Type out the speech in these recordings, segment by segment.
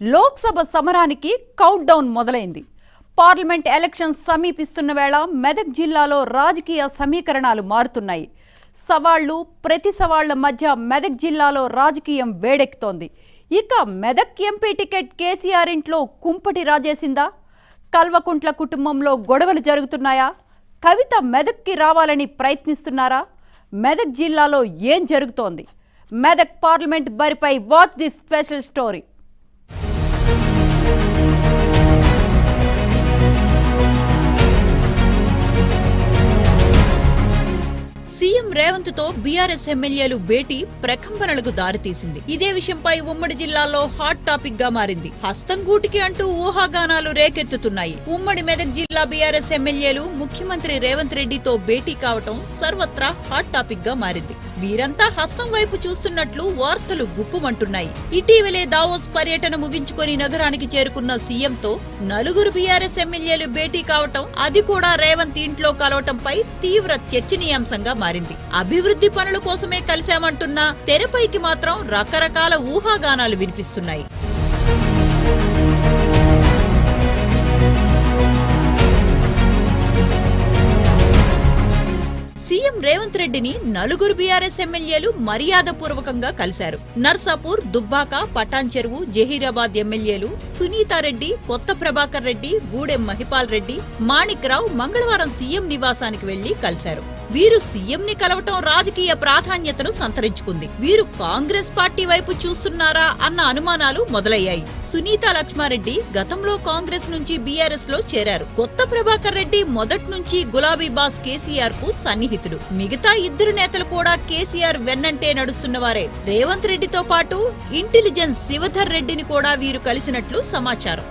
లోక్సభ సమరానికి count down మొదలైంది. Parliament elections సమీపిస్తున్న వేళ మెదక్ జిల్లాలో రాజకీయ సమీకరణాలు మారుతున్నాయి. సవాళ్లు ప్రతి సవాళ్ల మధ్య మెదక్ జిల్లాలో రాజకీయం వేడెక్కుతోంది. ఇక మెదక్ ఎంపీ టికెట్ కేసీఆర్ ఇంట్లో కుంపటి రాజేసిందా? కల్వకుంట్ల కుటుంబంలో గొడవలు జరుగుతున్నాయా? కవిత మెదక్కి రావాలని ప్రయత్నిస్తున్నారా? మెదక్ జిల్లాలో ఏం జరుగుతోంది? మెదక్ పార్లమెంట్ బరిపై watch this special story. CM Revanth తో బీఆర్ఎస్ ఎమ్మెల్యేలు భేటీ ప్రకంపనలకు దారితీసింది. ఇదే విషయంపై ఉమ్మడి జిల్లాలో హాట్ టాపిక్ గా మారింది. హస్తం గూటికి అంటూ ఊహాగానాలు రేకెత్తుతున్నాయి. ఉమ్మడి మెదక్ జిల్లా బీఆర్ఎస్ ఎమ్మెల్యేలు ముఖ్యమంత్రి రేవంత్ రెడ్డితో భేటీ కావటం సర్వత్రా హాట్ టాపిక్ గా మారింది. వీరంతా హస్తం వైపు చూస్తున్నట్లు వార్తలు గుప్పుమంటున్నాయి. ఇటీవలే దావోస్ పర్యటన ముగించుకొని నగరానికి చేరుకున్న సీఎంతో నలుగురు బీఆర్ఎస్ ఎమ్మెల్యేలు భేటీ కావటం, అది కూడా రేవంత్ ఇంట్లో కలవటంపై తీవ్ర చర్చనీయాంశంగా మారింది. అభివృద్ధి పనుల కోసమే కలిశామంటున్నా తెరపైకి మాత్రం రకరకాల ఊహాగానాలు వినిపిస్తున్నాయి. సీఎం రేవంత్ రెడ్డిని నలుగురు బీఆర్ఎస్ ఎమ్మెల్యేలు మర్యాదపూర్వకంగా కలిశారు. నర్సాపూర్, దుబ్బాక, పటాన్ చెరువు, జహీరాబాద్ ఎమ్మెల్యేలు సునీతారెడ్డి, కొత్త ప్రభాకర్ రెడ్డి, గూడెం మహిపాల్ రెడ్డి, మాణిక్ రావు మంగళవారం సీఎం నివాసానికి వెళ్లి కలిశారు. వీరు సీఎంని కలవటం రాజకీయ ప్రాధాన్యతను సంతరించుకుంది. వీరు కాంగ్రెస్ పార్టీ వైపు చూస్తున్నారా అన్న అనుమానాలు మొదలయ్యాయి. సునీతా లక్ష్మారెడ్డి గతంలో కాంగ్రెస్ నుంచి బీఆర్ఎస్ లో చేరారు. కొత్త ప్రభాకర్ రెడ్డి మొదటి నుంచి గులాబీ బాస్ కేసీఆర్ కు సన్నిహితుడు. మిగతా ఇద్దరు నేతలు కూడా కేసీఆర్ వెన్నంటే నడుస్తున్నవారే. రేవంత్ రెడ్డితో పాటు ఇంటెలిజెన్స్ శివధర్ రెడ్డిని కూడా వీరు కలిసినట్లు సమాచారం.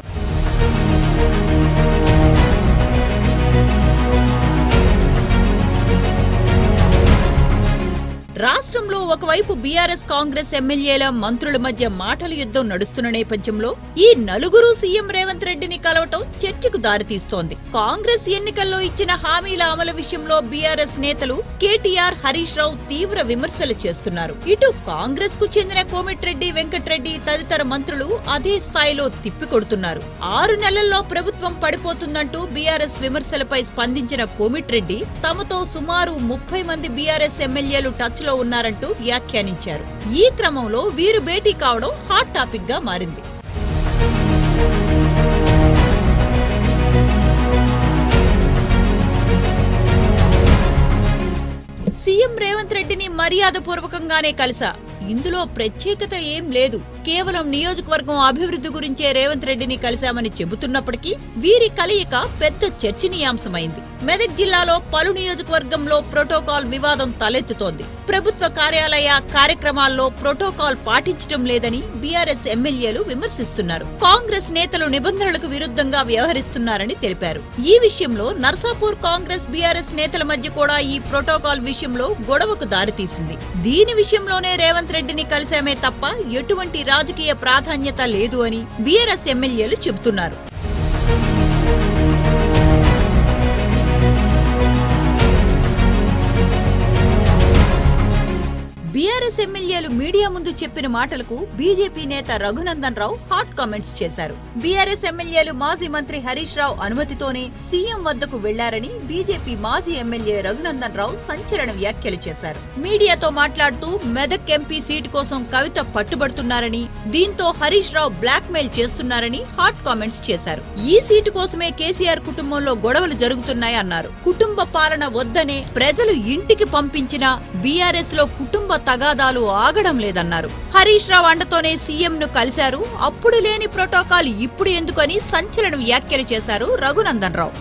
రాష్ట్రంలో ఒకవైపు బీఆర్ఎస్ కాంగ్రెస్ ఎమ్మెల్యేల మంత్రుల మధ్య మాటల యుద్ధం నడుస్తున్న నేపథ్యంలో ఈ నలుగురు సీఎం రేవంత్ రెడ్డిని కలవటం చర్చకు దారితీస్తోంది. కాంగ్రెస్ ఎన్నికల్లో ఇచ్చిన హామీల అమలు విషయంలో బీఆర్ఎస్ నేతలు కేటీఆర్, హరీష్ రావు తీవ్ర విమర్శలు చేస్తున్నారు. ఇటు కాంగ్రెస్ కు చెందిన కోమిటిరెడ్డి వెంకటరెడ్డి తదితర మంత్రులు అదే స్థాయిలో తిప్పికొడుతున్నారు. 6 నెలల్లో ప్రభుత్వం పడిపోతుందంటూ బీఆర్ఎస్ విమర్శలపై స్పందించిన కోమిటిరెడ్డి తమతో సుమారు 30 మంది బీఆర్ఎస్ ఎమ్మెల్యేలు టచ్ లో ఉన్నారంటూ వ్యాఖ్యానించారు. ఈ క్రమంలో వీరు భేటీ కావడం హాట్ టాపిక్ గా మారింది. సీఎం రేవంత్ రెడ్డిని మర్యాదపూర్వకంగానే కలిసా. ఇందులో ప్రత్యేకత ఏం లేదు. కేవలం నియోజకవర్గం అభివృద్ధి గురించే రేవంత్ రెడ్డిని కలిశామని చెబుతున్నప్పటికీ వీరి కలయిక పెద్ద చర్చనీయాంశమైంది. మెదక్ జిల్లాలో పలు నియోజకవర్గంలో ప్రోటోకాల్ వివాదం తలెత్తుతోంది. ప్రభుత్వ కార్యాలయ కార్యక్రమాల్లో ప్రోటోకాల్ పాటించడం లేదని బీఆర్ఎస్ ఎమ్మెల్యేలు విమర్శిస్తున్నారు. కాంగ్రెస్ నేతలు నిబంధనలకు విరుద్ధంగా వ్యవహరిస్తున్నారని తెలిపారు. ఈ విషయంలో నర్సాపూర్ కాంగ్రెస్ బీఆర్ఎస్ నేతల మధ్య కూడా ఈ ప్రోటోకాల్ విషయంలో గొడవకు దారితీసింది. దీని విషయంలోనే రేవంత్ రెడ్డిని కలిశామే తప్ప ఎటువంటి రాజకీయ ప్రాధాన్యత లేదు అని బీఆర్ఎస్ ఎమ్మెల్యేలు చెబుతున్నారు. బీఆర్ఎస్ ఎమ్మెల్యేలు మీడియా ముందు చెప్పిన మాటలకు బీజేపీ నేత రఘునందన్ రావు హాట్ కామెంట్స్ చేశారు. బీఆర్ఎస్ ఎమ్మెల్యేలు మాజీ మంత్రి హరీష్ రావు అనుమతితోనే సీఎం వద్దకు వెళ్లారని బీజేపీ మాజీ ఎమ్మెల్యే రఘునందన్ రావు సంచలన వ్యాఖ్యలు చేశారు. మీడియాతో మాట్లాడుతూ మెదక్ ఎంపీ సీటు కోసం కవిత పట్టుబడుతున్నారని, దీంతో హరీష్ రావు బ్లాక్ మెయిల్ చేస్తున్నారని హాట్ కామెంట్స్ చేశారు. ఈ సీటు కోసమే కేసీఆర్ కుటుంబంలో గొడవలు జరుగుతున్నాయన్నారు. కుటుంబ పాలన వద్దనే ప్రజలు ఇంటికి పంపించిన బీఆర్ఎస్ లో కుటుంబ తగాదాలు ఆగడం లేదన్నారు. హరీష్ రావు అండతోనే సీఎం ను కలిశారు. అప్పుడు లేని ప్రోటోకాల్ ఇప్పుడు ఎందుకని సంచలన వ్యాఖ్యలు చేశారు రఘునందన్ రావు.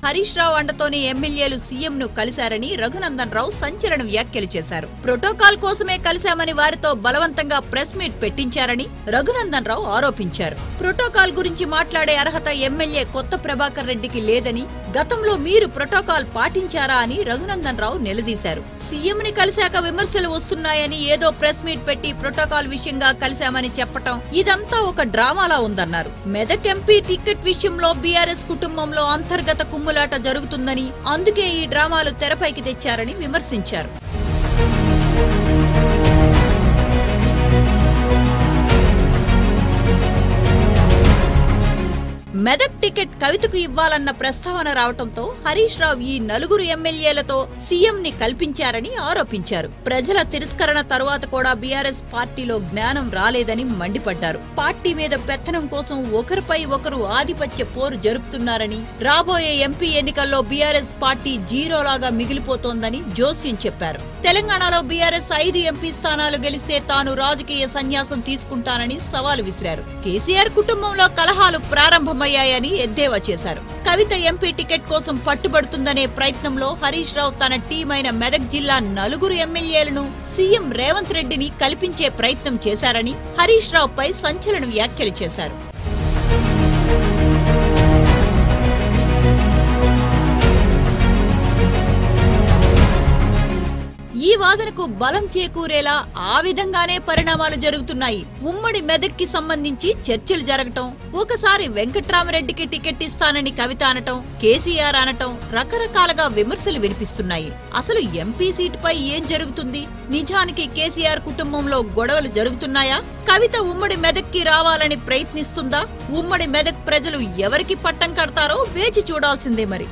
హరీష్ రావు అండతోనే ఎమ్మెల్యేలు సీఎం ను కలిశారని రఘునందన్ రావు సంచలన వ్యాఖ్యలు చేశారు. ప్రోటోకాల్ కోసమే కలిశామని వారితో బలవంతంగా ప్రెస్ మీట్ పెట్టించారని రఘునందన్ రావు ఆరోపించారు. ప్రోటోకాల్ గురించి మాట్లాడే అర్హత ఎమ్మెల్యే కొత్త ప్రభాకర్ రెడ్డికి లేదని, గతంలో మీరు ప్రోటోకాల్ పాటించారా అని రఘునందన్ రావు నిలదీశారు. సీఎంని కలిశాక విమర్శలు వస్తున్నాయని ఏదో ప్రెస్ మీట్ పెట్టి ప్రోటోకాల్ విషయంగా కలిశామని చెప్పటం ఇదంతా ఒక డ్రామాలా ఉందన్నారు. మెదక్ ఎంపీ టికెట్ విషయంలో బీఆర్ఎస్ కుటుంబంలో అంతర్గత కుమ్ముల తగువులాట జరుగుతుందని, అందుకే ఈ డ్రామాలు తెరపైకి తెచ్చారని విమర్శించారు. మెదక్ టికెట్ కవితకు ఇవ్వాలన్న ప్రస్తావన రావటంతో హరీష్ రావు ఈ నలుగురు ఎమ్మెల్యేలతో సీఎం ని కల్పించారని ఆరోపించారు. ప్రజల తిరస్కరణ తరువాత కూడా బీఆర్ఎస్ పార్టీలో జ్ఞానం రాలేదని మండిపడ్డారు. పార్టీ మీద పెత్తనం కోసం ఒకరిపై ఒకరు ఆధిపత్య పోరు జరుపుతున్నారని, రాబోయే ఎంపీ ఎన్నికల్లో బీఆర్ఎస్ పార్టీ జీరోలాగా మిగిలిపోతోందని జోస్యం చెప్పారు. తెలంగాణలో బీఆర్ఎస్ 5 ఎంపీ స్థానాలు గెలిస్తే తాను రాజకీయ సన్యాసం తీసుకుంటానని సవాలు విసిరారు. కేసీఆర్ కుటుంబంలో కలహాలు ప్రారంభమయ్యాయని ఎద్దేవా చేశారు. కవిత ఎంపీ టికెట్ కోసం పట్టుబడుతుందనే ప్రయత్నంలో హరీష్ రావు తన టీమైన మెదక్ జిల్లా నలుగురు ఎమ్మెల్యేలను సీఎం రేవంత్ రెడ్డిని కల్పించే ప్రయత్నం చేశారని హరీష్ రావుపై సంచలన వ్యాఖ్యలు చేశారు. ఈ వాదనకు బలం చేకూరేలా ఆ విధంగానే పరిణామాలు జరుగుతున్నాయి. ఉమ్మడి మెదక్కి సంబంధించి చర్చలు జరగటం, ఒకసారి వెంకట్రామరెడ్డికి టికెట్ ఇస్తానని కవిత అనటం, కేసీఆర్ అనటం, రకరకాలుగా విమర్శలు వినిపిస్తున్నాయి. అసలు ఎంపీ సీటుపై ఏం జరుగుతుంది? నిజానికి కేసీఆర్ కుటుంబంలో గొడవలు జరుగుతున్నాయా? కవిత ఉమ్మడి మెదక్కి రావాలని ప్రయత్నిస్తుందా? ఉమ్మడి మెదక్ ప్రజలు ఎవరికి పట్టం కడతారో వేచి చూడాల్సిందే మరి.